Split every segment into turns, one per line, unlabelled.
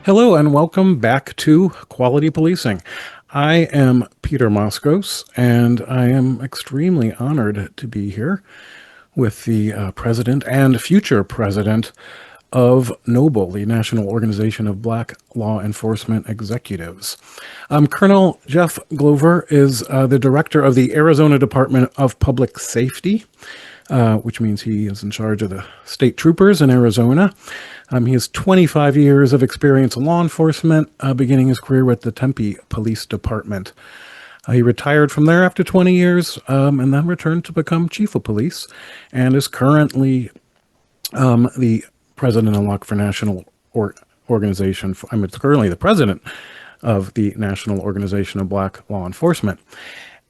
Hello and welcome back to Quality Policing. I am Peter Moskos, and I am extremely honored to be here with the president and future president of NOBLE, the National Organization of Black Law Enforcement Executives. Colonel Jeff Glover is the director of the Arizona Department of Public Safety, which means he is in charge of the state troopers in Arizona. He has 25 years of experience in law enforcement, beginning his career with the Tempe Police Department. He retired from there after 20 years and then returned to become chief of police and is currently the president-elect for National Organization. Currently the president of the National Organization of Black Law Enforcement.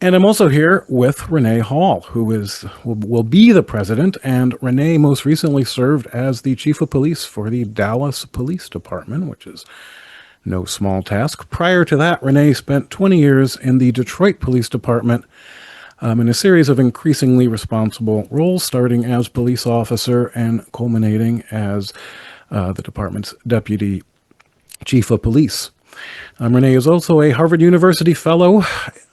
And I'm also here with Renee Hall, who will be the president, and Renee most recently served as the chief of police for the Dallas Police Department, which is no small task. Prior to that, Renee spent 20 years in the Detroit Police Department in a series of increasingly responsible roles, starting as police officer and culminating as the department's deputy chief of police. Renee is also a Harvard University Fellow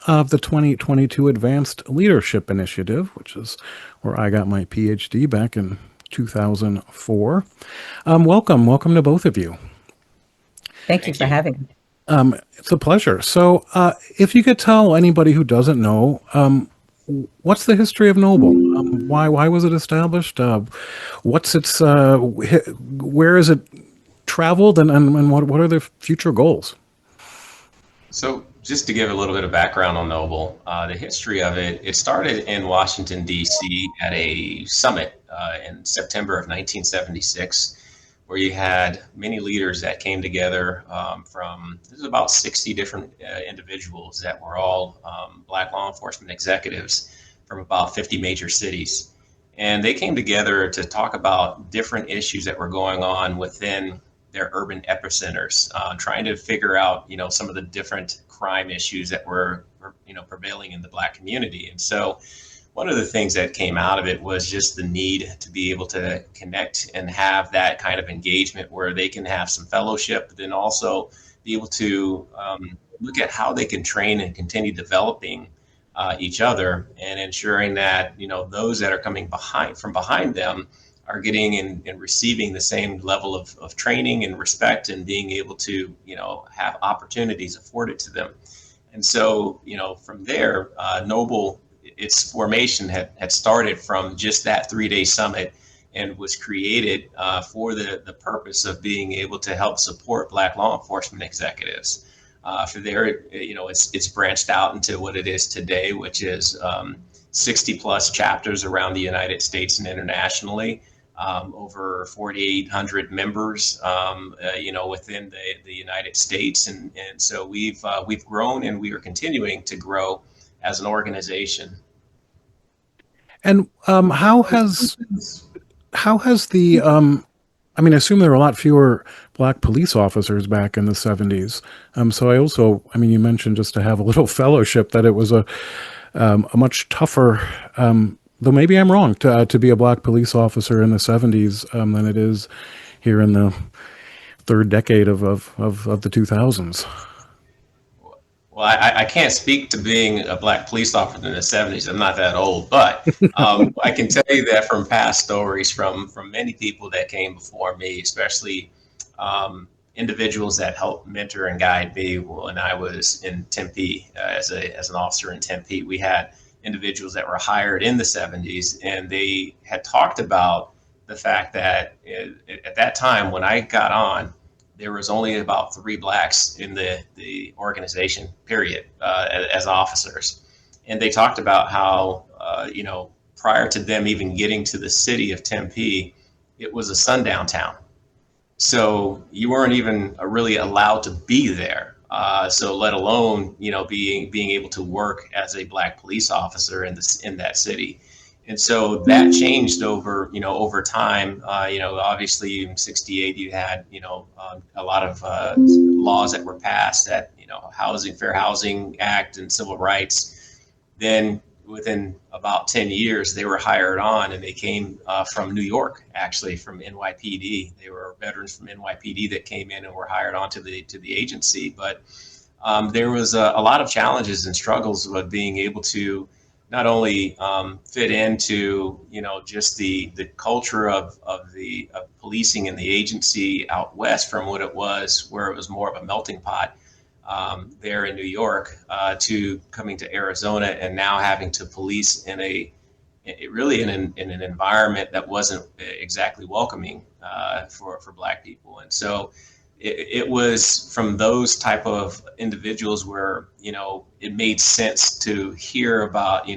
of the 2022 Advanced Leadership Initiative, which is where I got my PhD back in 2004. Welcome to both of you.
Thank you for having me.
It's a pleasure. So if you could tell anybody who doesn't know, what's the history of NOBLE? Why was it established? What's its where is it traveled, and what are the future goals?
So just to give a little bit of background on NOBLE, the history of it, it started in Washington, D.C. at a summit in September of 1976, where you had many leaders that came together there's about 60 different individuals that were all Black law enforcement executives from about 50 major cities. And they came together to talk about different issues that were going on within their urban epicenters, trying to figure out, some of the different crime issues that were prevailing in the Black community. And so one of the things that came out of it was just the need to be able to connect and have that kind of engagement where they can have some fellowship, but then also be able to look at how they can train and continue developing each other and ensuring that, those that are coming from behind them are getting and receiving the same level of training and respect and being able to, have opportunities afforded to them. And so, from there, NOBLE, its formation had started from just that 3-day summit and was created for the purpose of being able to help support Black law enforcement executives. For there, it's branched out into what it is today, which is 60 plus chapters around the United States and internationally. Over 4,800 members, within the United States, and so we've grown and we are continuing to grow as an organization.
And how has the I assume there were a lot fewer Black police officers back in the 70s. So you mentioned just to have a little fellowship that it was a much tougher. Though maybe I'm wrong, to be a Black police officer in the 70s than it is here in the third decade of the 2000s.
Well, I can't speak to being a Black police officer in the 70s. I'm not that old, but I can tell you that from past stories from many people that came before me, especially individuals that helped mentor and guide me when I was in Tempe as an officer in Tempe. We had individuals that were hired in the 70s, and they had talked about the fact that at that time when I got on, there was only about 3 Blacks in the organization, period, as officers. And they talked about how, prior to them even getting to the city of Tempe, it was a sundown town. So you weren't even really allowed to be there. So let alone, being able to work as a Black police officer in that city. And so that changed over time. Obviously in 68, you had, a lot of laws that were passed that, Fair Housing Act and civil rights. Then within about 10 years, they were hired on, and they came from New York, actually from NYPD. They were veterans from NYPD that came in and were hired on to the agency. But there was a lot of challenges and struggles with being able to not only fit into, just the culture of policing and the agency out west from what it was, where it was more of a melting pot there in New York, to coming to Arizona and now having to police in an environment that wasn't exactly welcoming for Black people. And so it was from those type of individuals where, it made sense to hear about,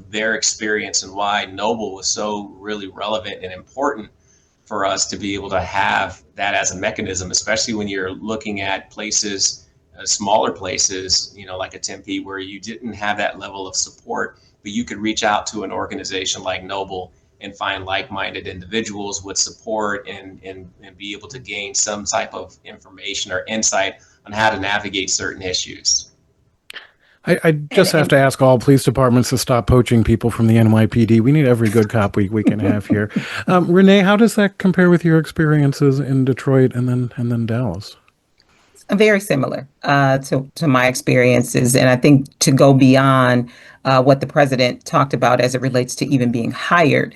their experience and why Noble was so really relevant and important for us to be able to have that as a mechanism, especially when you're looking at places, smaller places, like a Tempe, where you didn't have that level of support, but you could reach out to an organization like Noble and find like-minded individuals with support and be able to gain some type of information or insight on how to navigate certain issues.
I just have to ask all police departments to stop poaching people from the NYPD. We need every good cop we can have here. Renee, how does that compare with your experiences in Detroit and then Dallas?
Very similar to my experiences. And I think to go beyond what the president talked about as it relates to even being hired,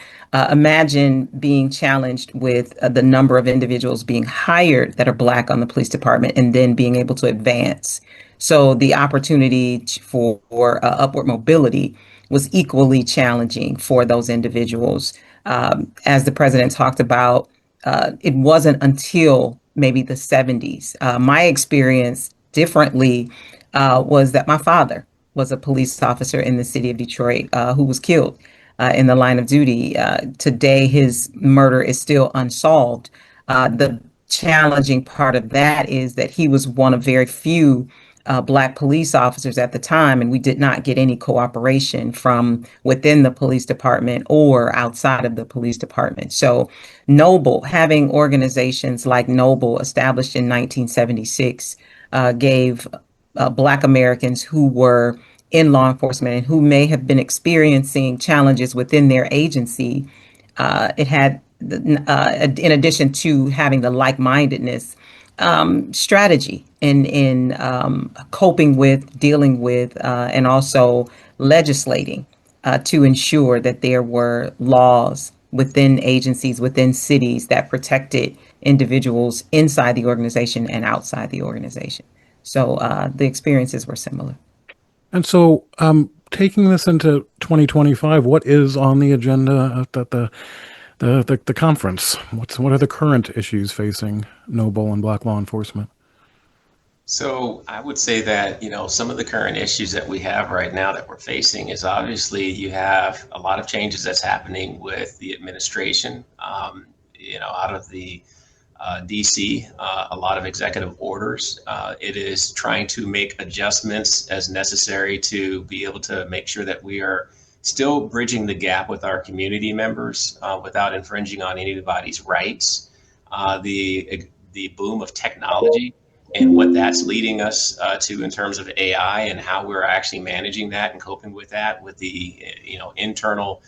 imagine being challenged with the number of individuals being hired that are Black on the police department and then being able to advance. So the opportunity for upward mobility was equally challenging for those individuals. As the president talked about, it wasn't until maybe the 70s. My experience differently was that my father was a police officer in the city of Detroit who was killed in the line of duty. Today, his murder is still unsolved. The challenging part of that is that he was one of very few Black police officers at the time, and we did not get any cooperation from within the police department or outside of the police department. So Noble, having organizations like Noble established in 1976, gave Black Americans who were in law enforcement and who may have been experiencing challenges within their agency, it had, in addition to having the like-mindedness, strategy in coping with, dealing with, and also legislating to ensure that there were laws within agencies, within cities that protected individuals inside the organization and outside the organization. So the experiences were similar.
And so, taking this into 2025, what is on the agenda at the conference? What are the current issues facing Noble and Black law enforcement?
So I would say that, some of the current issues that we have right now that we're facing is obviously you have a lot of changes that's happening with the administration, out of the DC, a lot of executive orders. It is trying to make adjustments as necessary to be able to make sure that we are still bridging the gap with our community members without infringing on anybody's rights. The boom of technology and what that's leading us to in terms of AI and how we're actually managing that and coping with that with the internal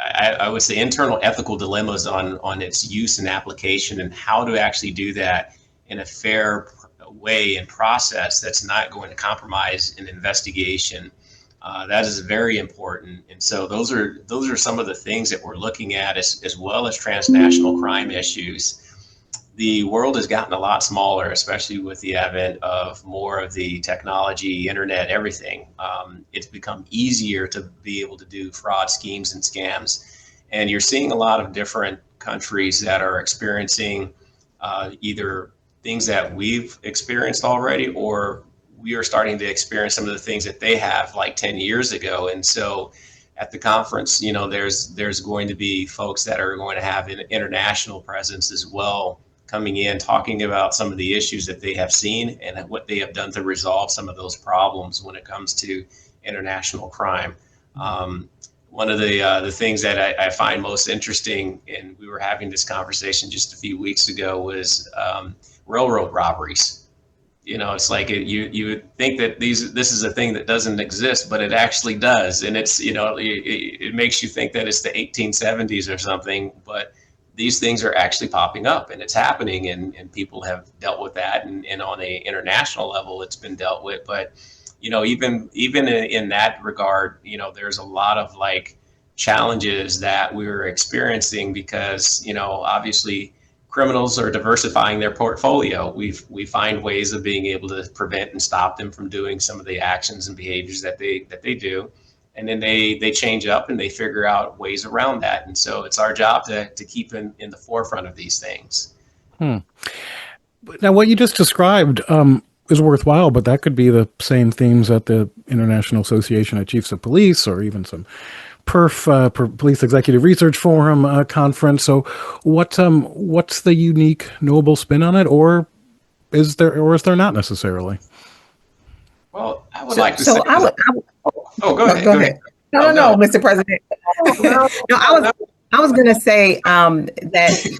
I would say internal ethical dilemmas on its use and application and how to actually do that in a fair way and process that's not going to compromise an investigation. That is very important. And so those are some of the things that we're looking at as well as transnational crime issues. The world has gotten a lot smaller, especially with the advent of more of the technology, internet, everything. It's become easier to be able to do fraud schemes and scams. And you're seeing a lot of different countries that are experiencing either things that we've experienced already, or we are starting to experience some of the things that they have like 10 years ago. And so at the conference, there's going to be folks that are going to have an international presence as well, coming in, talking about some of the issues that they have seen and what they have done to resolve some of those problems when it comes to international crime. One of the things that I find most interesting, and we were having this conversation just a few weeks ago, was railroad robberies. It's like you would think that this is a thing that doesn't exist, but it actually does, and it's it makes you think that it's the 1870s or something, but these things are actually popping up and it's happening, and people have dealt with that, and on a international level it's been dealt with. But even in that regard, there's a lot of like challenges that we're experiencing because obviously criminals are diversifying their portfolio. We find ways of being able to prevent and stop them from doing some of the actions and behaviors that they do, and then they change up and they figure out ways around that. And so it's our job to keep in the forefront of these things.
Now, what you just described is worthwhile, but that could be the same themes at the International Association of Chiefs of Police, or even some Police Executive Research Forum conference. So, what's the unique Noble spin on it, or is there not necessarily?
Well, I would like to say. Oh, go ahead.
Go ahead. No, Mr. President. I was going to say that.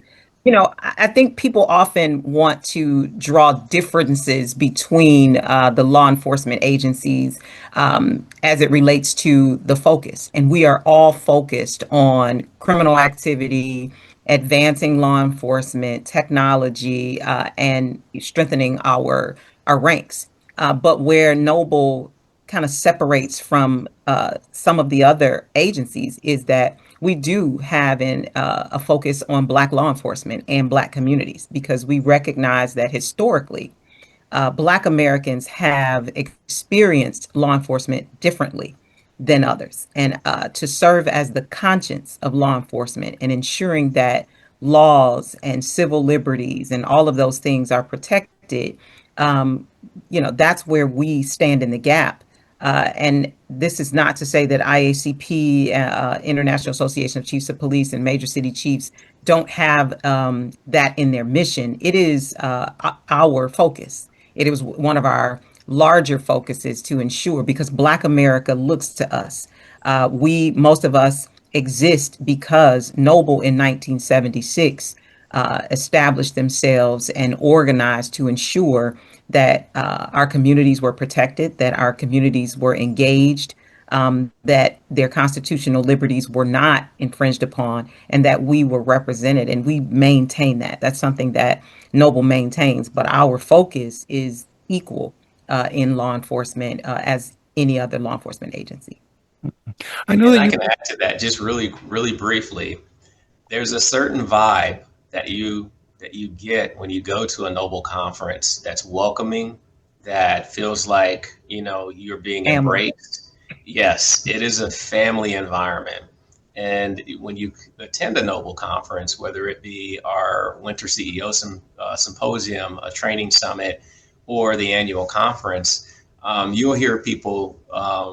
I think people often want to draw differences between the law enforcement agencies as it relates to the focus. And we are all focused on criminal activity, advancing law enforcement, technology, and strengthening our ranks. But where Noble kind of separates from some of the other agencies is that we do have a focus on Black law enforcement and Black communities, because we recognize that historically, Black Americans have experienced law enforcement differently than others. And to serve as the conscience of law enforcement and ensuring that laws and civil liberties and all of those things are protected, that's where we stand in the gap. And this is not to say that IACP, International Association of Chiefs of Police, and Major City Chiefs don't have that in their mission. It is our focus. It was one of our larger focuses to ensure, because Black America looks to us. Most of us exist because Noble in 1976 established themselves and organized to ensure that our communities were protected, that our communities were engaged, that their constitutional liberties were not infringed upon, and that we were represented. And we maintain that. That's something that Noble maintains. But our focus is equal in law enforcement as any other law enforcement agency.
I know that I can add to that just really, really briefly. There's a certain vibe that you get when you go to a Noble conference that's welcoming, that feels like you're being embraced. Yes, it is a family environment. And when you attend a Noble conference, whether it be our Winter CEO Symposium, a training summit, or the annual conference, you'll hear people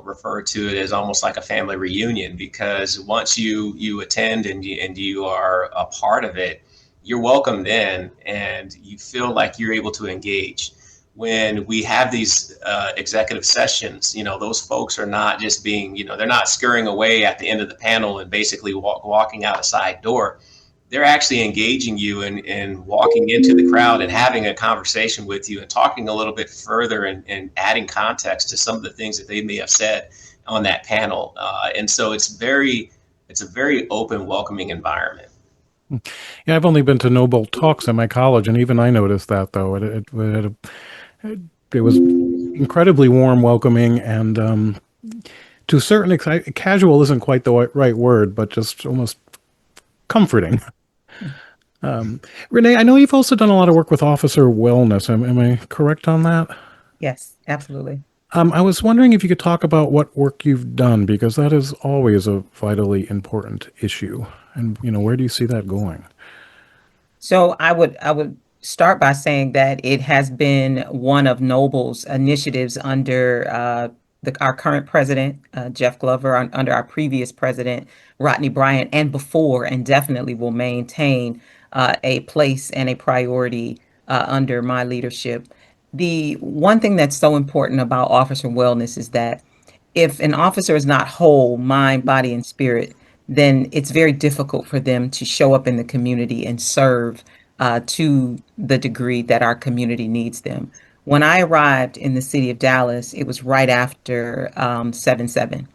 refer to it as almost like a family reunion, because once you attend and you are a part of it, you're welcomed in and you feel like you're able to engage. When we have these executive sessions, those folks are not just being, they're not scurrying away at the end of the panel and basically walking out a side door. They're actually engaging you and walking into the crowd and having a conversation with you and talking a little bit further and adding context to some of the things that they may have said on that panel. And so it's a very open, welcoming environment.
Yeah, I've only been to Noble talks in my college, and even I noticed that, though. It was incredibly warm, welcoming, and to a certain extent, casual isn't quite the right word, but just almost comforting. Renee, I know you've also done a lot of work with officer wellness. Am I correct on that?
Yes, absolutely.
I was wondering if you could talk about what work you've done, because that is always a vitally important issue. And, where do you see that going?
So I would start by saying that it has been one of Noble's initiatives under our current president, Jeff Glover, under our previous president, Rodney Bryant, and before, and definitely will maintain a place and a priority under my leadership. The one thing that's so important about officer wellness is that if an officer is not whole, mind, body, and spirit, then it's very difficult for them to show up in the community and serve to the degree that our community needs them. When I arrived in the city of Dallas, it was right after 7/7.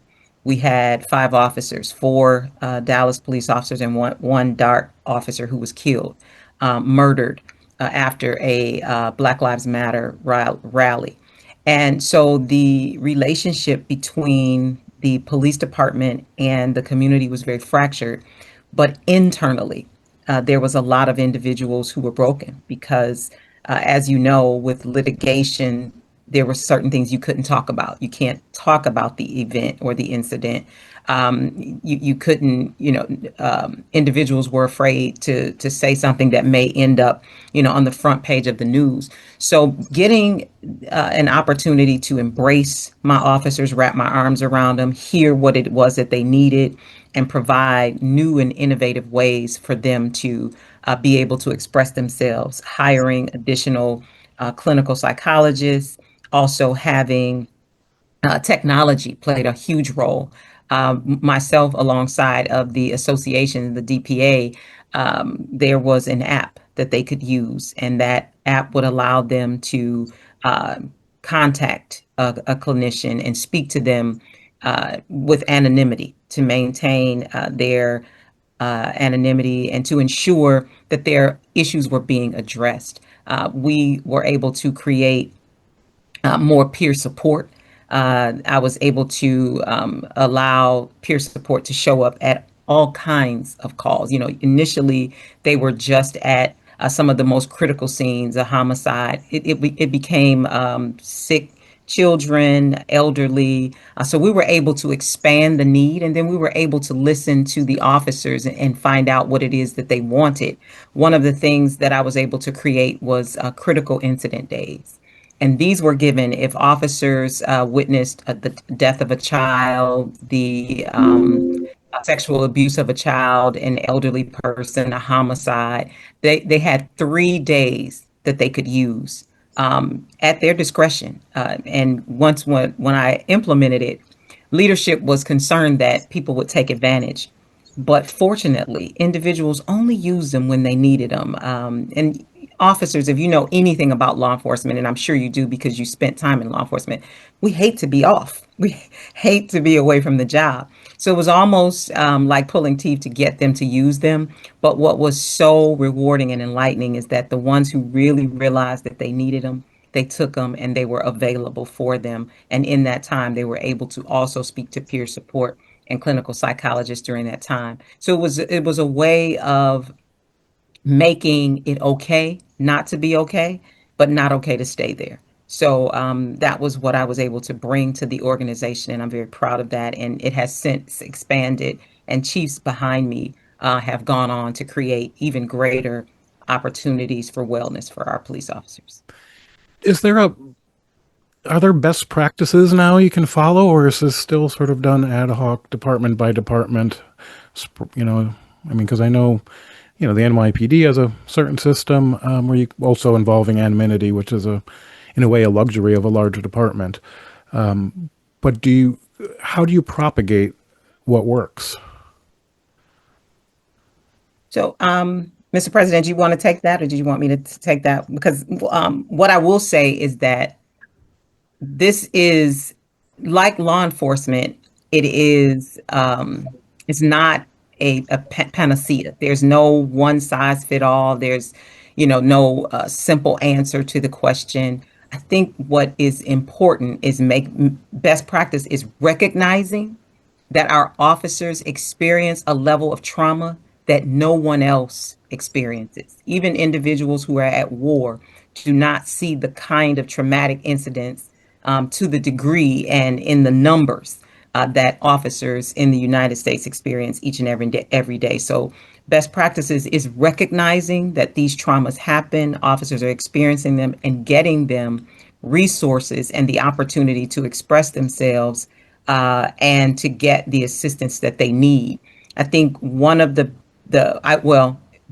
We had five officers, four Dallas police officers, and one dark officer who was killed, murdered after a Black Lives Matter rally. And so the relationship between the police department and the community was very fractured. But internally, there was a lot of individuals who were broken because, as you know, with litigation, there were certain things you couldn't talk about. You can't talk about the event or the incident. You couldn't, individuals were afraid to say something that may end up, on the front page of the news. So getting an opportunity to embrace my officers, wrap my arms around them, hear what it was that they needed, and provide new and innovative ways for them to be able to express themselves, hiring additional clinical psychologists, also having technology played a huge role. Myself, alongside of the association, the DPA, there was an app that they could use, and that app would allow them to uh, contact a clinician and speak to them with anonymity to maintain their anonymity and to ensure that their issues were being addressed. We were able to create more peer support. I was able to allow peer support to show up at all kinds of calls. Initially they were just at some of the most critical scenes, a homicide. It became sick children, elderly. So we were able to expand the need, and then we were able to listen to the officers and find out what it is that they wanted. One of the things that I was able to create was critical incident days. And these were given if officers witnessed the death of a child, the sexual abuse of a child, an elderly person, a homicide. They had 3 days that they could use at their discretion. And when I implemented it, leadership was concerned that people would take advantage. But fortunately, individuals only used them when they needed them. And officers, if you know anything about law enforcement, and I'm sure you do because you spent time in law enforcement, we hate to be off. We hate to be away from the job. So it was almost like pulling teeth to get them to use them. But what was so rewarding and enlightening is that the ones who really realized that they needed them, they took them and they were available for them. And in that time, they were able to also speak to peer support and clinical psychologists during that time. So it was a way of making it okay not to be okay, but not okay to stay there. So that was what I was able to bring to the organization, and I'm very proud of that. And it has since expanded, and chiefs behind me have gone on to create even greater opportunities for wellness for our police officers.
Is there a Are there best practices now you can follow, or is this still sort of done ad hoc, department by department? I mean, because I know, the NYPD has a certain system where you also involving anonymity, which is in a way, a luxury of a larger department. But how do you propagate what works?
So, Mr. President, do you want to take that, or do you want me to take that? Because what I will say is that this is like law enforcement. It is it's not a panacea. There's no one size fit all. There's no simple answer to the question. I think what is important is best practice is recognizing that our officers experience a level of trauma that no one else experiences. Even individuals who are at war do not see the kind of traumatic incidents to the degree and in the numbers that officers in the United States experience each and every day. So best practices is recognizing that these traumas happen, officers are experiencing them, and getting them resources and the opportunity to express themselves and to get the assistance that they need. I think one of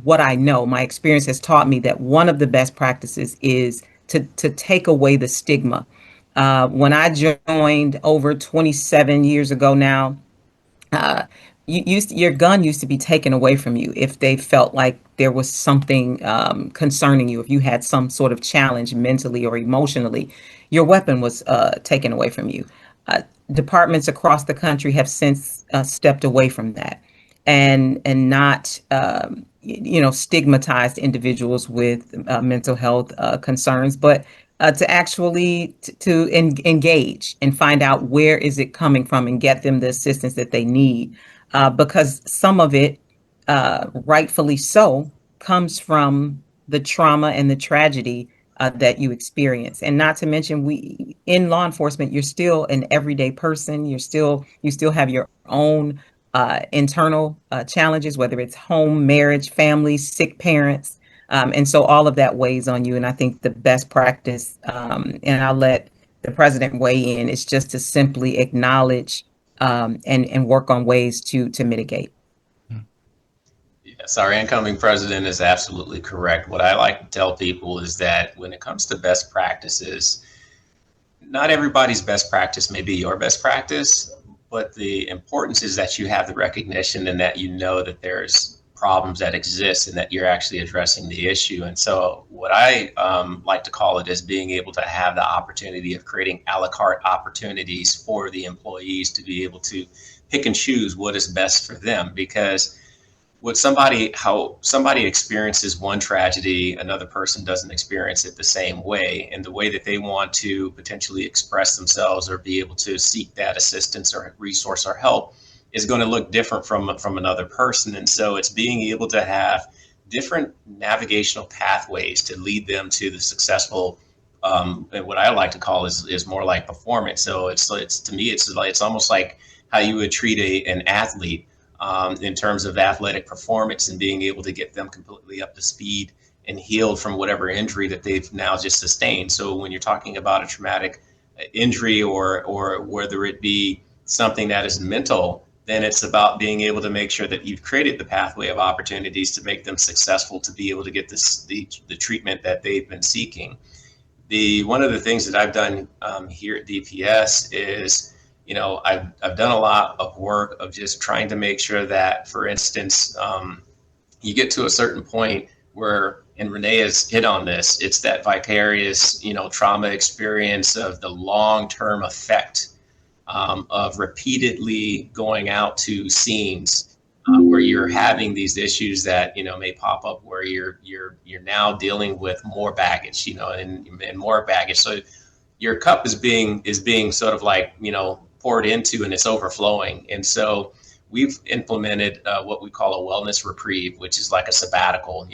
what I know, my experience has taught me that one of the best practices is to take away the stigma. When I joined over 27 years ago now, uh, your gun used to be taken away from you if they felt like there was something concerning you. If you had some sort of challenge mentally or emotionally, your weapon was taken away from you. Uh, Departments across the country have since stepped away from that, and not stigmatized individuals with mental health concerns, but to actually engage and find out where is it coming from and get them the assistance that they need, because some of it, rightfully so, comes from the trauma and the tragedy that you experience. And not to mention, we in law enforcement, you're still an everyday person. You still have your own internal challenges, whether it's home, marriage, family, sick parents. And so all of that weighs on you. And I think the best practice, and I'll let the president weigh in, is just to simply acknowledge and work on ways to mitigate.
Yes, our incoming president is absolutely correct. What I like to tell people is that when it comes to best practices, not everybody's best practice may be your best practice, but the importance is that you have the recognition and that you know that there's problems that exist and that you're actually addressing the issue. And so, what I like to call it is being able to have the opportunity of creating a la carte opportunities for the employees to be able to pick and choose what is best for them. Because how somebody experiences one tragedy, another person doesn't experience it the same way, and the way that they want to potentially express themselves or be able to seek that assistance or resource or help is going to look different from another person. And so it's being able to have different navigational pathways to lead them to the successful, and what I like to call is more like performance. So it's to me it's almost like how you would treat an athlete, in terms of athletic performance and being able to get them completely up to speed and healed from whatever injury that they've now just sustained. So when you're talking about a traumatic injury, or whether it be something that is mental, then it's about being able to make sure that you've created the pathway of opportunities to make them successful to be able to get the treatment that they've been seeking. One of the things that I've done here at DPS is, I've done a lot of work of just trying to make sure that, for instance, you get to a certain point where, and Renee has hit on this, it's that vicarious, trauma experience of the long-term effect of repeatedly going out to scenes where you're having these issues that may pop up, where you're now dealing with more baggage, and more baggage. So your cup is being sort of like poured into, and it's overflowing. And so we've implemented what we call a wellness reprieve, which is like a sabbatical,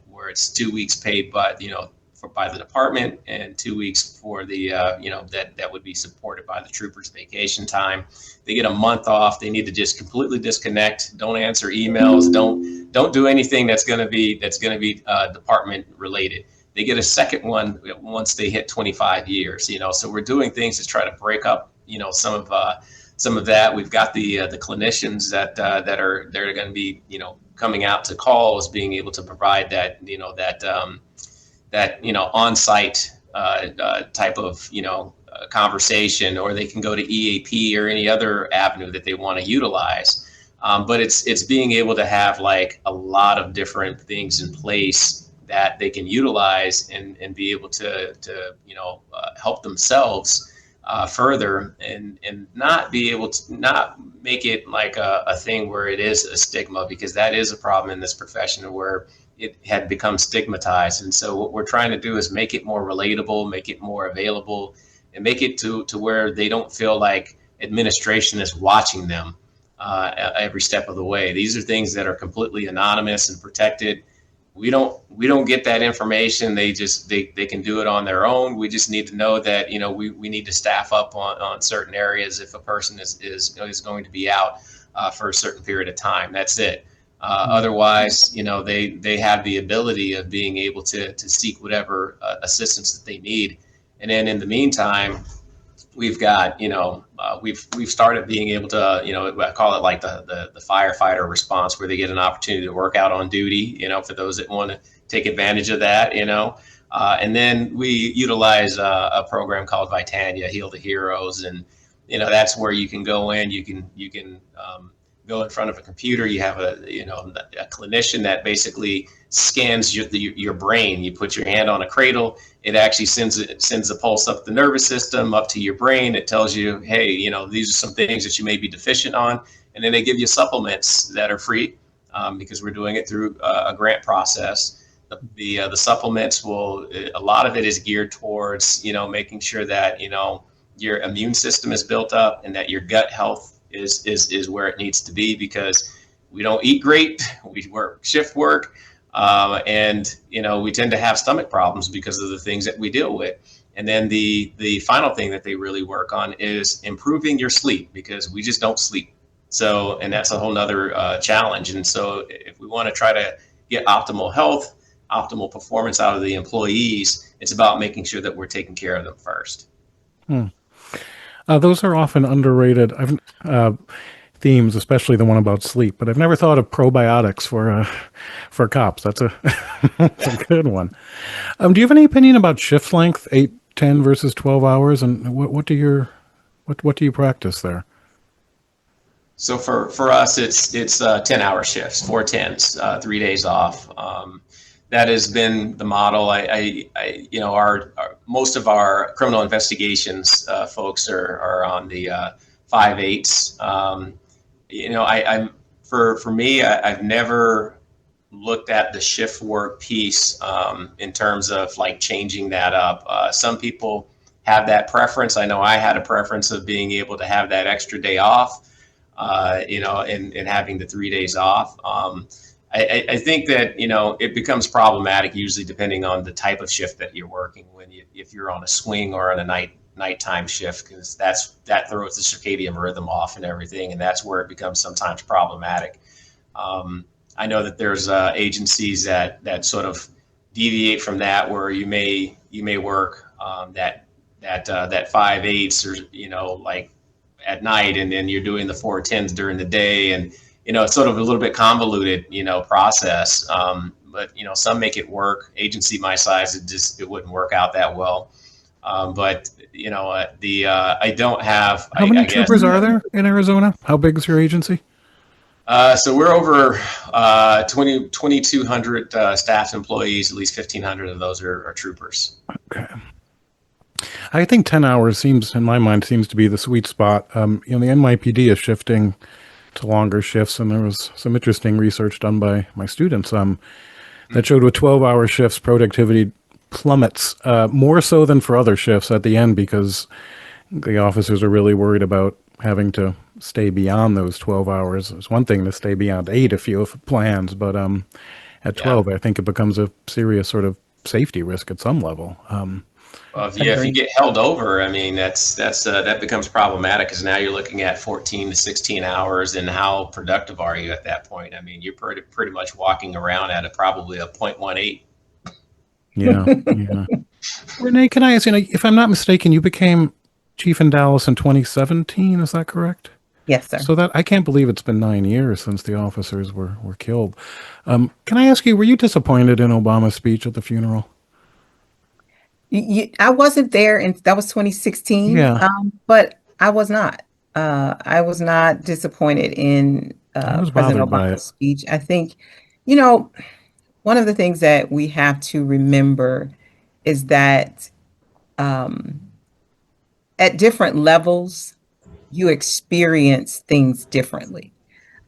where it's 2 weeks paid by by the department, and 2 weeks for the that would be supported by the troopers' vacation time. They get a month off. They need to just completely disconnect. Don't answer emails. Don't do anything that's going to be department related. They get a second one once they hit 25 years. So we're doing things to try to break up some of that. We've got the clinicians that are going to be coming out to calls, being able to provide that on-site type of conversation, or they can go to EAP or any other avenue that they want to utilize. But it's being able to have like a lot of different things in place that they can utilize and be able to help themselves further, and not be able to not make it like a thing where it is a stigma, because that is a problem in this profession where it had become stigmatized. And so what we're trying to do is make it more relatable, make it more available, and make it to where they don't feel like administration is watching them every step of the way. These are things that are completely anonymous and protected. We don't get that information. They can do it on their own. We just need to know that we need to staff up on certain areas if a person is going to be out for a certain period of time. That's it. Otherwise, they have the ability of being able to seek whatever assistance that they need. And then in the meantime, we've got, we've started being able to, I call it like the firefighter response, where they get an opportunity to work out on duty, for those that want to take advantage of that, and then we utilize a program called Vitania, Heal the Heroes. And, that's where you can go in, you can go in front of a computer. You have a clinician that basically scans your brain. You put your hand on a cradle. It actually sends a pulse up the nervous system up to your brain. It tells you, hey, these are some things that you may be deficient on, and then they give you supplements that are free because we're doing it through a grant process. The supplements a lot of it is geared towards making sure that your immune system is built up and that your gut health is where it needs to be, because we don't eat great. We work shift work, and we tend to have stomach problems because of the things that we deal with. And then the final thing that they really work on is improving your sleep, because we just don't sleep. So, and that's a whole nother challenge. And so if we want to try to get optimal health, optimal performance out of the employees, it's about making sure that we're taking care of them first.
Those are often underrated themes, especially the one about sleep. But I've never thought of probiotics for cops. That's that's a good one. Do you have any opinion about shift length, 8, 10 versus 12 hours, and what do you practice there?
So for us, it's 10-hour shifts, 4 tens, 3 days off. That has been the model. Our most of our criminal investigations folks are on the 5/8s. For me, I've never looked at the shift work piece in terms of like changing that up. Some people have that preference. I know I had a preference of being able to have that extra day off, and having the 3 days off. I think that it becomes problematic usually depending on the type of shift that you're working if you're on a swing or on a nighttime shift, because that throws the circadian rhythm off and everything, and that's where it becomes sometimes problematic. I know that there's agencies that sort of deviate from that, where you may work that 5/8s, or like at night, and then you're doing the 4 tens during the day, and it's sort of a little bit convoluted, process. But some make it work. Agency my size, it wouldn't work out that well. But I don't have.
How many troopers are there in Arizona? How big is your agency?
So we're over 2,200 staff employees. At least 1,500 of those are troopers.
Okay. I think 10 hours in my mind, seems to be the sweet spot. The NYPD is shifting to longer shifts, and there was some interesting research done by my students that showed with 12-hour shifts, productivity plummets more so than for other shifts at the end, because the officers are really worried about having to stay beyond those 12 hours. It's one thing to stay beyond 8 if you have plans, but at 12, I think it becomes a serious sort of safety risk at some level.
Well, if you get held over, I mean, that becomes problematic, because now you're looking at 14 to 16 hours, and how productive are you at that point? I mean, you're pretty much walking around at probably a 0.18.
Yeah. Renee, can I ask you, if I'm not mistaken, you became chief in Dallas in 2017, is that correct?
Yes, sir.
So I can't believe it's been 9 years since the officers were killed. Can I ask you, were you disappointed in Obama's speech at the funeral?
I wasn't there, and that was 2016.
Yeah.
But I was not. I was not disappointed in
I was
President
bothered by
Obama's
it.
speech. I think, one of the things that we have to remember is that at different levels, you experience things differently.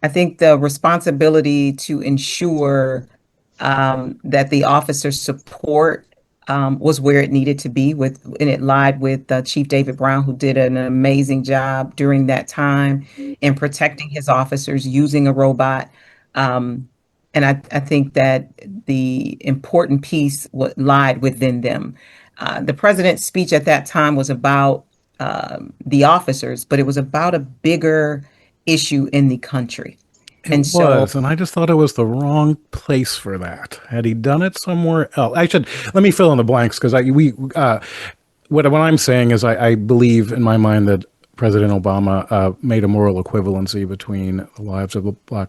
I think the responsibility to ensure that the officer's support was where it needed to be, and it lied with Chief David Brown, who did an amazing job during that time in protecting his officers using a robot. And I think that the important piece lied within them. The president's speech at that time was about the officers, but it was about a bigger issue in the country.
And I just thought it was the wrong place for that. Had he done it somewhere else? Let me fill in the blanks, because what I'm saying is I believe in my mind that President Obama made a moral equivalency between the lives of the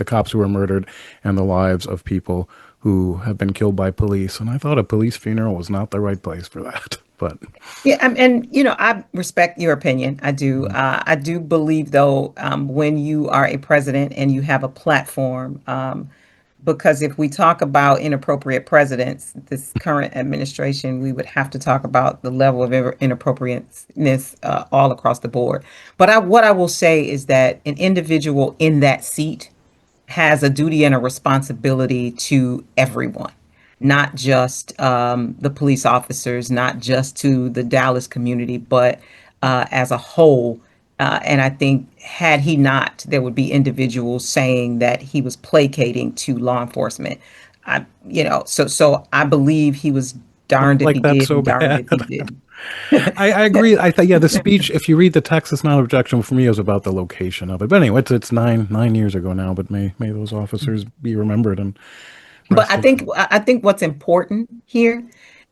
cops who were murdered and the lives of people who have been killed by police. And I thought a police funeral was not the right place for that. But
Yeah, I respect your opinion. I do. I do believe, though, when you are a president and you have a platform, because if we talk about inappropriate presidents, this current administration, we would have to talk about the level of inappropriateness all across the board. But what I will say is that an individual in that seat has a duty and a responsibility to everyone, not just the police officers, not just to the Dallas community, but as a whole. And I think had he not, there would be individuals saying that he was placating to law enforcement. So I believe he was darned if he
like that's
did
so
and darned
bad.
if he didn't.
I agree. I think, yeah, the speech, if you read the text, it's not objectionable for me. It was about the location of it. But anyway, it's nine years ago now, but may those officers be remembered and
But
rested.
I think what's important here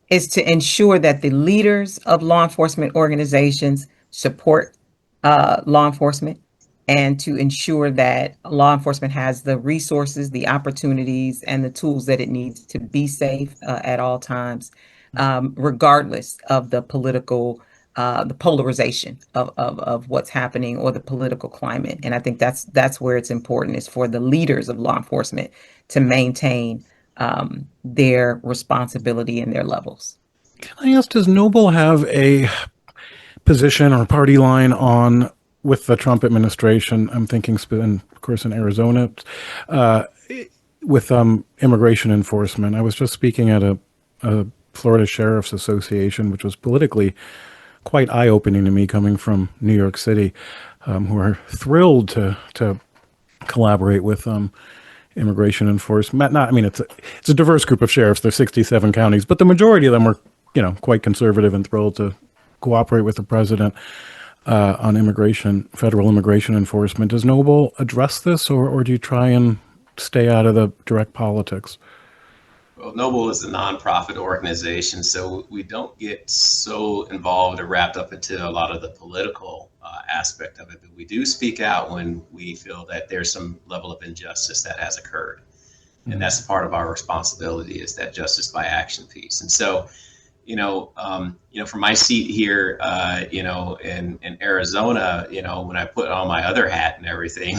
is to ensure that the leaders of law enforcement organizations support law enforcement, and to ensure that law enforcement has the resources, the opportunities, and the tools that it needs to be safe at all times, regardless of the polarization of what's happening or the political climate. And I think that's where it's important, is for the leaders of law enforcement to maintain their responsibility and their levels.
Can I ask, does Noble have a position or party line on with the Trump administration? I'm thinking, and of course, in Arizona, uh, with immigration enforcement. I was just speaking at a Florida Sheriff's Association, which was politically quite eye-opening to me, coming from New York City, who are thrilled to collaborate with immigration enforcement. Not, I mean, it's a diverse group of sheriffs. There's 67 counties, but the majority of them were, quite conservative and thrilled to cooperate with the president on federal immigration enforcement. Does Noble address this, or do you try and stay out of the direct politics?
Well, Noble is a nonprofit organization, so we don't get so involved or wrapped up into a lot of the political aspect of it. But we do speak out when we feel that there's some level of injustice that has occurred, and that's part of our responsibility, is that justice by action piece. And so, from my seat here, in Arizona, when I put on my other hat and everything,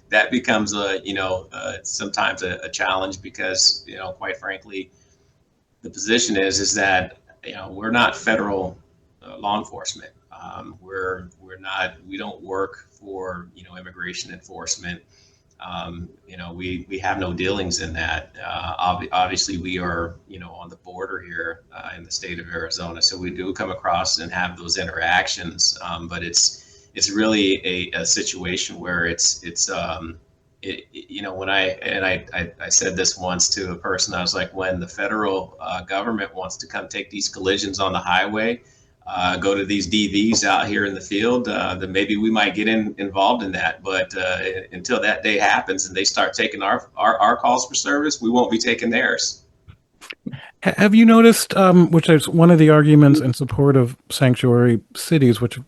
that becomes sometimes a challenge, because, quite frankly, the position is that, we're not federal law enforcement. We don't work for, immigration enforcement. We have no dealings in that. Obviously, we are, on the border here in the state of Arizona, so we do come across and have those interactions. But it's really a situation where when I said this once to a person, I was like, when the federal government wants to come take these collisions on the highway, go to these DVs out here in the field, then maybe we might get involved in that. But until that day happens and they start taking our calls for service, we won't be taking theirs.
Have you noticed, which is one of the arguments in support of sanctuary cities, which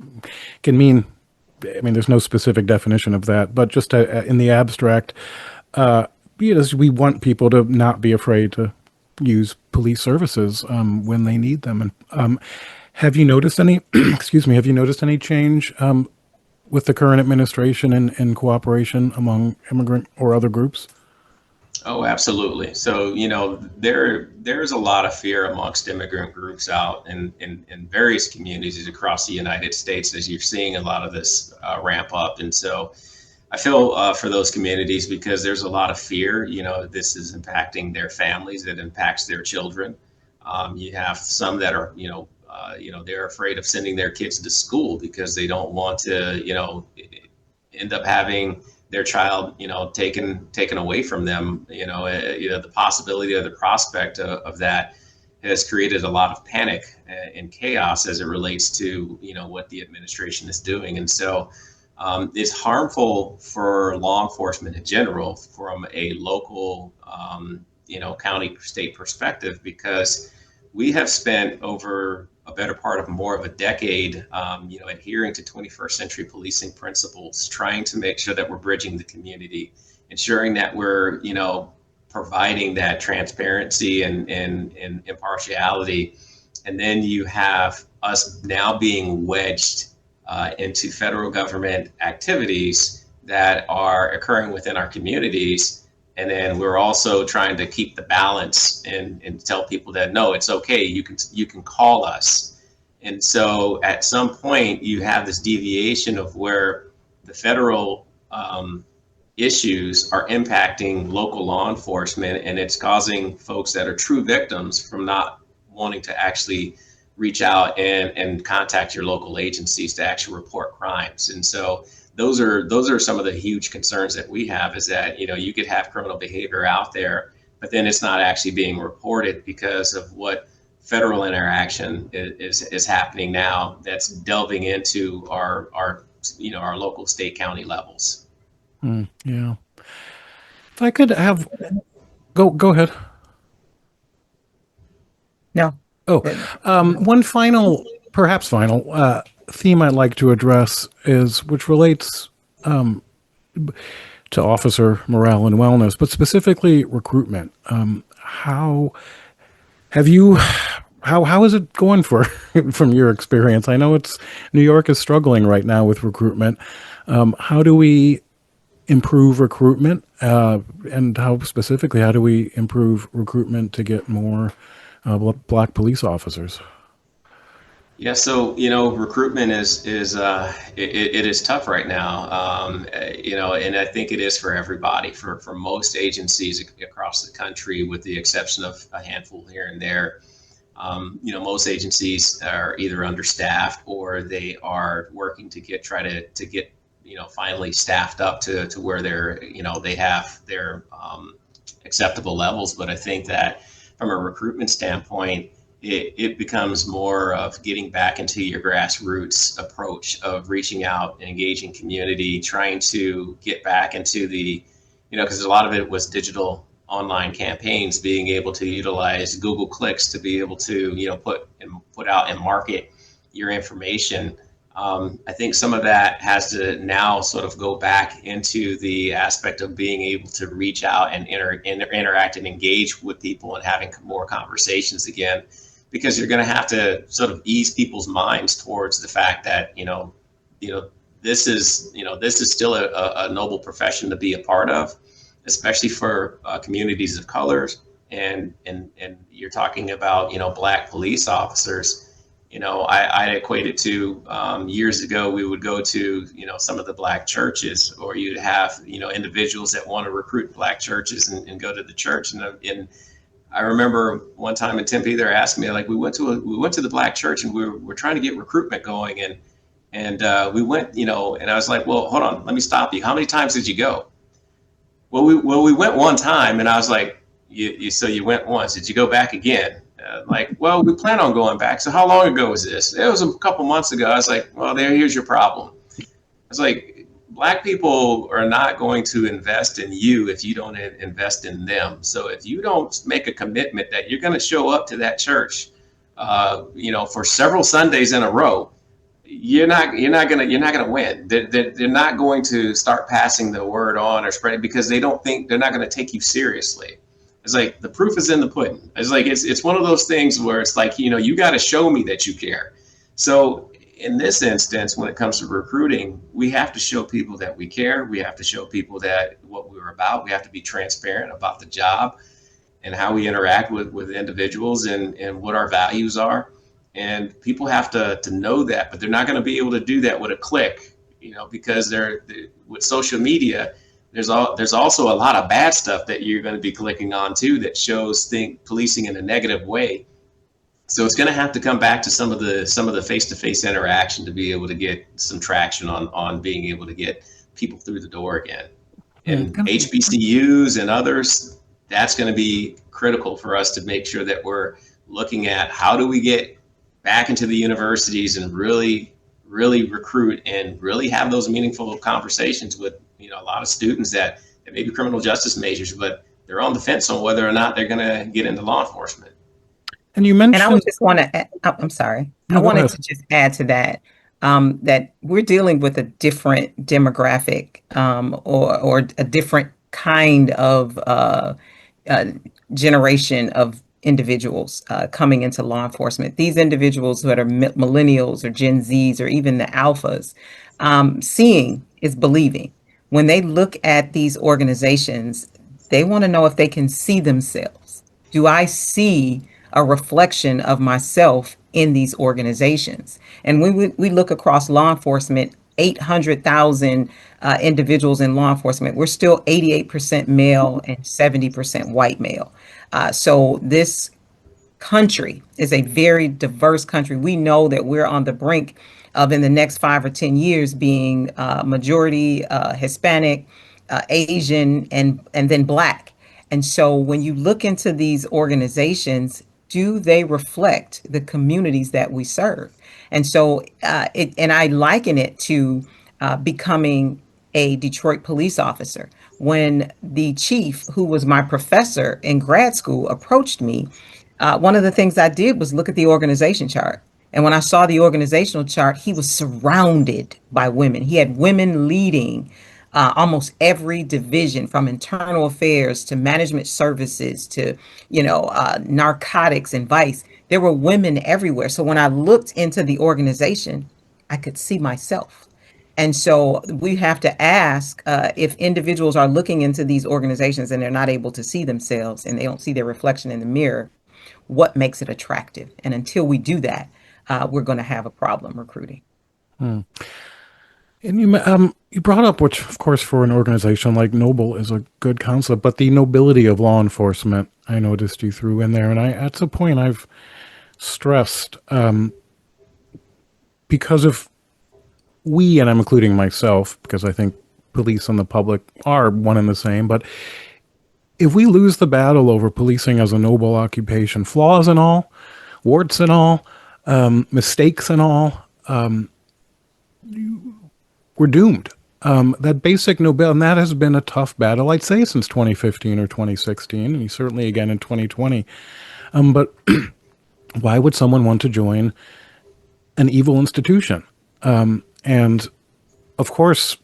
can mean, I mean, there's no specific definition of that, but just in the abstract, we want people to not be afraid to use police services when they need them. And have you noticed any, excuse me, have you noticed any change with the current administration and cooperation among immigrant or other groups?
Oh, absolutely. So, there's a lot of fear amongst immigrant groups out in various communities across the United States, as you're seeing a lot of this ramp up. And so I feel for those communities, because there's a lot of fear. This is impacting their families, it impacts their children. You have some that are, they're afraid of sending their kids to school because they don't want to, end up having their child, taken away from them. The possibility or the prospect of that has created a lot of panic and chaos as it relates to, what the administration is doing. And so it's harmful for law enforcement in general from a local, county, state perspective, because we have spent over a better part of more of a decade, adhering to 21st century policing principles, trying to make sure that we're bridging the community, ensuring that we're, providing that transparency and impartiality And then you have us now being wedged into federal government activities that are occurring within our communities. And then we're also trying to keep the balance and tell people that, no, it's okay. You can call us. And so at some point you have this deviation of where the federal issues are impacting local law enforcement, and it's causing folks that are true victims from not wanting to actually reach out and contact your local agencies to actually report crimes. And so those are some of the huge concerns that we have, is that, you know, you could have criminal behavior out there, but then it's not actually being reported because of what federal interaction is happening now that's delving into our local state county levels.
Yeah. If I could have go ahead.
No.
Oh, one perhaps final theme I'd like to address which relates to officer morale and wellness, but specifically recruitment. How is it going from your experience? I know New York is struggling right now with recruitment. How do we improve recruitment, and how do we improve recruitment to get more Black police officers?
Yeah, so recruitment is tough right now, and I think it is for everybody, for most agencies across the country, with the exception of a handful here and there. Most agencies are either understaffed or they are working to get finally staffed up to where they have their acceptable levels. But I think that from a recruitment standpoint, it becomes more of getting back into your grassroots approach of reaching out and engaging community, trying to get back into because a lot of it was digital online campaigns, being able to utilize Google clicks to be able to put out and market your information. I think some of that has to now sort of go back into the aspect of being able to reach out and interact and engage with people and having more conversations again, because you're going to have to sort of ease people's minds towards the fact that this is still a noble profession to be a part of, especially for communities of colors, and you're talking about Black police officers. I equate it to years ago, we would go to some of the Black churches, or you'd have individuals that want to recruit Black churches and go to the church. And I remember one time in Tempe, they're asking me, like, we went to the Black church and we're trying to get recruitment going, and we went, and I was like, well, hold on, let me stop you. How many times did you go? Well, we went one time, and I was like, so you went once. Did you go back again? Like, well, we plan on going back. So how long ago was this? It was a couple months ago. I was like, well, here's your problem. I was like, Black people are not going to invest in you if you don't invest in them. So if you don't make a commitment that you're going to show up to that church, for several Sundays in a row, you're not gonna win. They're not going to start passing the word on or spreading, because they're not going to take you seriously. It's like the proof is in the pudding. It's like it's one of those things where it's like, you got to show me that you care. So in this instance, when it comes to recruiting, we have to show people that we care. We have to show people that what we're about. We have to be transparent about the job and how we interact with individuals and what our values are. And people have to know that, but they're not going to be able to do that with a click, because with social media, there's also a lot of bad stuff that you're going to be clicking on too, that shows policing in a negative way. So it's going to have to come back to some of the face-to-face interaction to be able to get some traction on being able to get people through the door again. And HBCUs and others, that's going to be critical for us to make sure that we're looking at how do we get back into the universities and really recruit and really have those meaningful conversations with a lot of students that may be criminal justice majors, but they're on the fence on whether or not they're going to get into law enforcement.
And you mentioned,
and I would just want to, I'm sorry,
no,
I wanted
ahead.
to just add to that, that we're dealing with a different demographic, or a different kind of generation of individuals coming into law enforcement. These individuals that are millennials or Gen Zs or even the alphas, seeing is believing. When they look at these organizations, they want to know if they can see themselves. Do I see a reflection of myself in these organizations? And when we look across law enforcement, 800,000 individuals in law enforcement, we're still 88% male and 70% white male. So this country is a very diverse country. We know that we're on the brink of, in the next 5 or 10 years, being majority Hispanic, Asian, and then Black. And so when you look into these organizations, do they reflect the communities that we serve? And so, and I liken it to becoming a Detroit police officer. When the chief, who was my professor in grad school, approached me, one of the things I did was look at the organization chart. And when I saw the organizational chart, he was surrounded by women. He had women leading almost every division, from internal affairs to management services to, narcotics and vice. There were women everywhere. So when I looked into the organization, I could see myself. And so we have to ask, if individuals are looking into these organizations and they're not able to see themselves and they don't see their reflection in the mirror, what makes it attractive? And until we do that, we're going to have a problem recruiting.
And you brought up, which of course for an organization like Noble is a good concept, but the nobility of law enforcement, I noticed you threw in there, and that's a point I've stressed, because of we, and I'm including myself, because I think police and the public are one and the same, but if we lose the battle over policing as a noble occupation, flaws and all, warts and all, mistakes and all, we're doomed. That basic nobility, and that has been a tough battle, I'd say, since 2015 or 2016, and certainly again in 2020. But why would someone want to join an evil institution? And of course,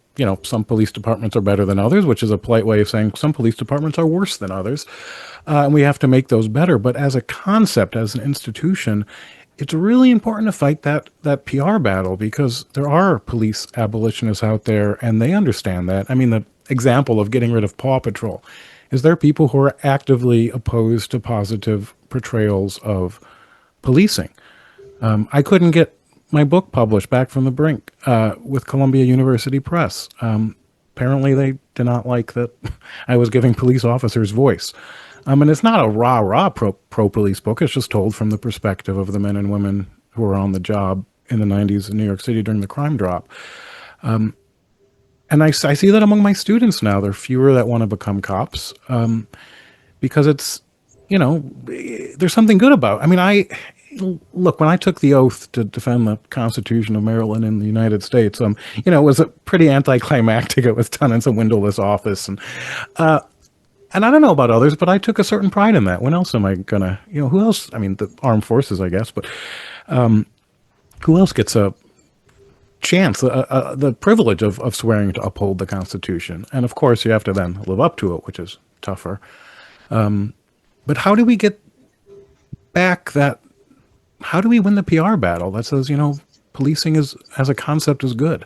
some police departments are better than others, which is a polite way of saying some police departments are worse than others. And we have to make those better. But as a concept, as an institution, it's really important to fight that PR battle, because there are police abolitionists out there and they understand that. I mean, the example of getting rid of Paw Patrol is there are people who are actively opposed to positive portrayals of policing. I couldn't get my book published, Back from the Brink, with Columbia University Press. Apparently they did not like that I was giving police officers voice. And it's not a rah-rah pro-police book. It's just told from the perspective of the men and women who were on the job in the 90s in New York City during the crime drop. And I see that among my students now. There are fewer that want to become cops, because it's, there's something good about it. I mean, look, when I took the oath to defend the Constitution of Maryland in the United States, it was a pretty anticlimactic. It was done in some windowless office. And I don't know about others, but I took a certain pride in that. When else am I going to, who else? I mean, the armed forces, I guess, but who else gets a chance, the privilege of swearing to uphold the Constitution? And of course, you have to then live up to it, which is tougher. But how do we get back how do we win the PR battle that says, policing as a concept is good?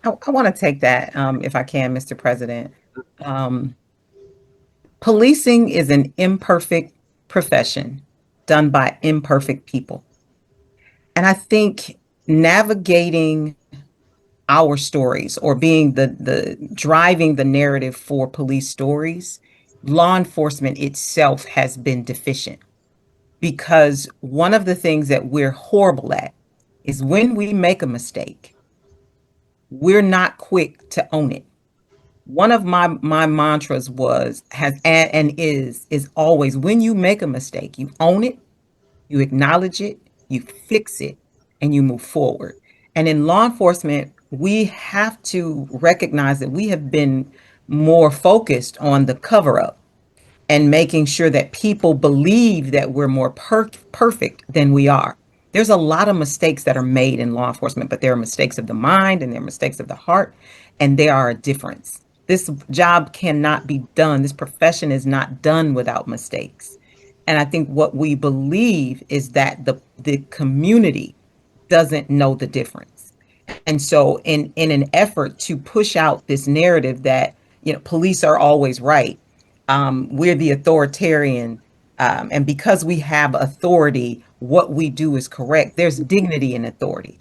I want to take that, if I can, Mr. President. Policing is an imperfect profession done by imperfect people. And I think navigating our stories, or being the driving the narrative for police stories, law enforcement itself has been deficient. Because one of the things that we're horrible at is when we make a mistake, we're not quick to own it. One of my mantras is always, when you make a mistake, you own it, you acknowledge it, you fix it, and you move forward. And in law enforcement, we have to recognize that we have been more focused on the cover up and making sure that people believe that we're more perfect than we are. There's a lot of mistakes that are made in law enforcement, but there are mistakes of the mind and there are mistakes of the heart, and they are a difference. This job cannot be done. This profession is not done without mistakes. And I think what we believe is that the community doesn't know the difference. And so in an effort to push out this narrative that, police are always right, we're the authoritarian, and because we have authority, what we do is correct. There's dignity in authority.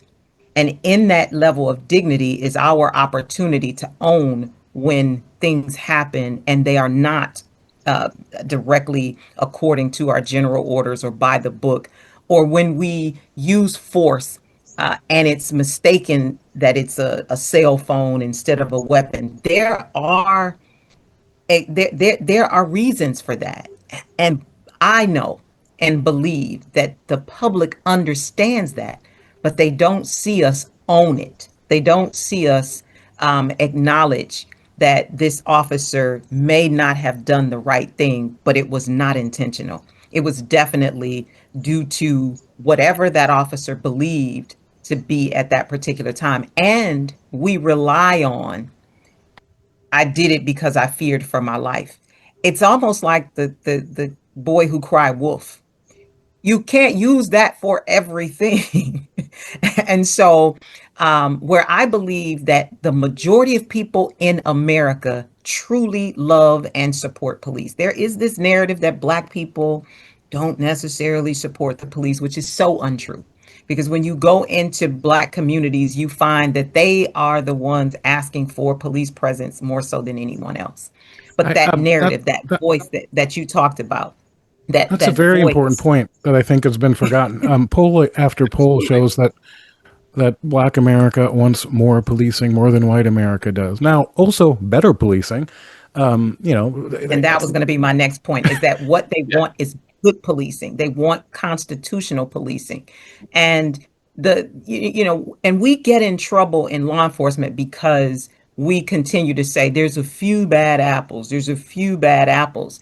And in that level of dignity is our opportunity to own when things happen and they are not uh, directly according to our general orders or by the book, or when we use force and it's mistaken that it's a cell phone instead of a weapon. There are reasons for that. And I know and believe that the public understands that, but they don't see us own it. They don't see us acknowledge that this officer may not have done the right thing, but it was not intentional. It was definitely due to whatever that officer believed to be at that particular time. And we rely on, I did it because I feared for my life. It's almost like the boy who cried wolf. You can't use that for everything. And so, where I believe that the majority of people in America truly love and support police, there is this narrative that Black people don't necessarily support the police, which is so untrue. Because when you go into Black communities, you find that they are the ones asking for police presence more so than anyone else. But
I,
that
that,
narrative, that
that
voice that you talked about, that
that's a
that
very important
voice.
point that I think has been forgotten. Poll after poll
Absolutely.
shows that Black America wants more policing, more than white America does. Now, also better policing. You know,
And that was going to be my next point, is that what they
Yeah.
want is good policing. They want constitutional policing. And and we get in trouble in law enforcement because we continue to say there's a few bad apples, there's a few bad apples.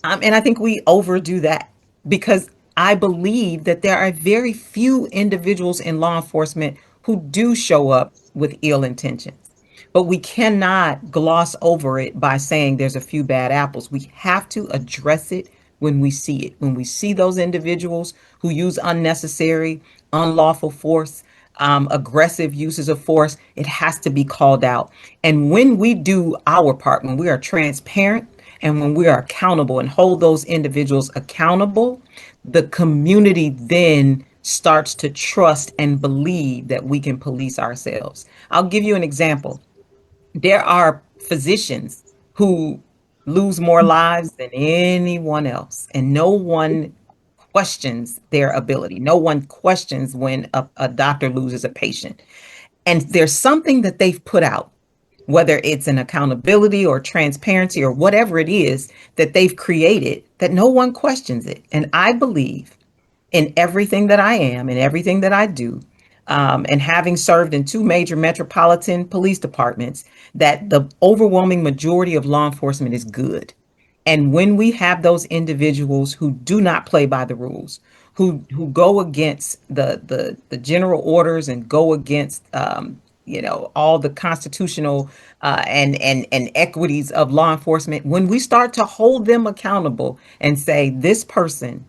And I think we overdo that because I believe that there are very few individuals in law enforcement who do show up with ill intentions. But we cannot gloss over it by saying there's a few bad apples. We have to address it when we see it. When we see those individuals who use unnecessary, unlawful force, aggressive uses of force, it has to be called out. And when we do our part, when we are transparent and when we are accountable and hold those individuals accountable, the community then starts to trust and believe that we can police ourselves. I'll give you an example. There are physicians who lose more lives than anyone else, and no one questions their ability. No one questions when a doctor loses a patient. And there's something that they've put out, whether it's an accountability or transparency or whatever it is that they've created, that no one questions it. And I believe in everything that I am and everything that I do, and having served in two major metropolitan police departments, that the overwhelming majority of law enforcement is good. And when we have those individuals who do not play by the rules, who go against the general orders and go against all the constitutional and equities of law enforcement, when we start to hold them accountable and say this person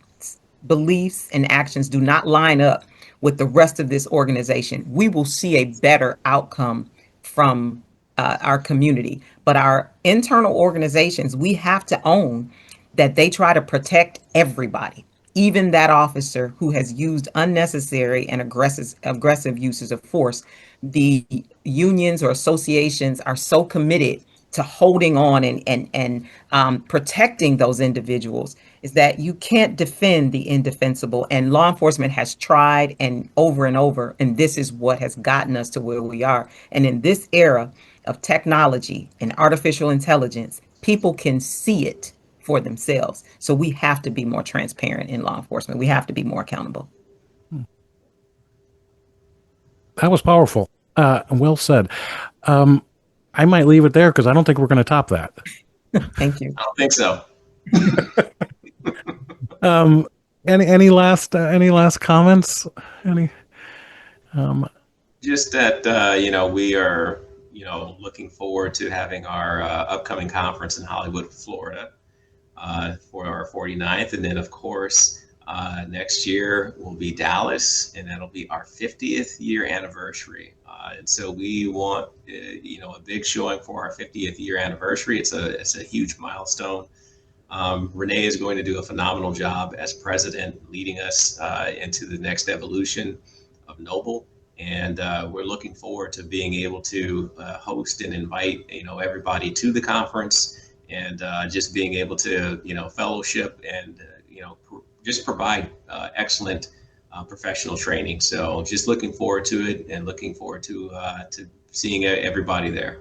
beliefs and actions do not line up with the rest of this organization, we will see a better outcome from our community. But our internal organizations, we have to own that they try to protect everybody, even that officer who has used unnecessary and aggressive uses of force. The unions or associations are so committed to holding on and protecting those individuals, is that you can't defend the indefensible. And law enforcement has tried and over, and this is what has gotten us to where we are. And in this era of technology and artificial intelligence, people can see it for themselves. So we have to be more transparent in law enforcement. We have to be more accountable.
that was powerful. Well said. I might leave it there because I don't think we're going to top that.
Thank you.
I don't think so.
Any last comments? Any?
Just that, we are, looking forward to having our upcoming conference in Hollywood, Florida, for our our 49th. And then, of course, next year will be Dallas, and that'll be our 50th year anniversary. And so we want, a big showing for our 50th year anniversary. It's a huge milestone. Renee is going to do a phenomenal job as president, leading us into the next evolution of Noble. And we're looking forward to being able to host and invite, everybody to the conference, and just being able to, fellowship and, just provide excellent professional training. So just looking forward to it, and looking forward to seeing everybody there.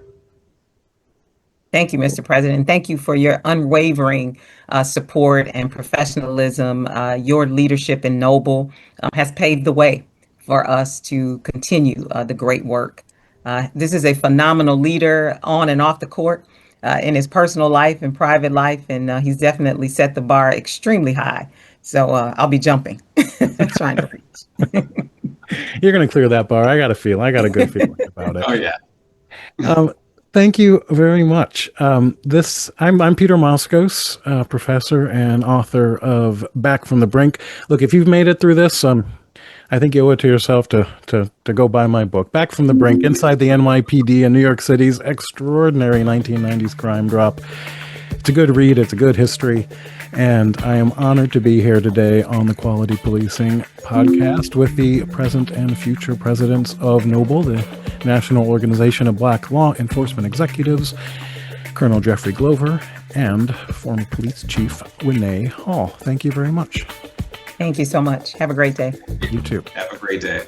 Thank you, Mr. President. Thank you for your unwavering support and professionalism. Your leadership in Noble has paved the way for us to continue the great work. This is a phenomenal leader on and off the court, in his personal life and private life, and he's definitely set the bar extremely high. So I'll be jumping, trying to reach.
You're going to clear that bar. I got a good feeling about it.
Oh, yeah.
Thank you very much. I'm Peter Moskos, professor and author of Back from the Brink. Look, if you've made it through this, I think you owe it to yourself to go buy my book, Back from the Brink, Inside the NYPD and New York City's Extraordinary 1990s Crime Drop. It's a good read. It's a good history. And I am honored to be here today on the Quality Policing podcast with the present and future presidents of Noble, the National Organization of Black Law Enforcement Executives, Colonel Jeffery Glover, and former police chief Renee Hall. Thank you very much.
Thank you so much. Have a great day.
You too.
Have a great day.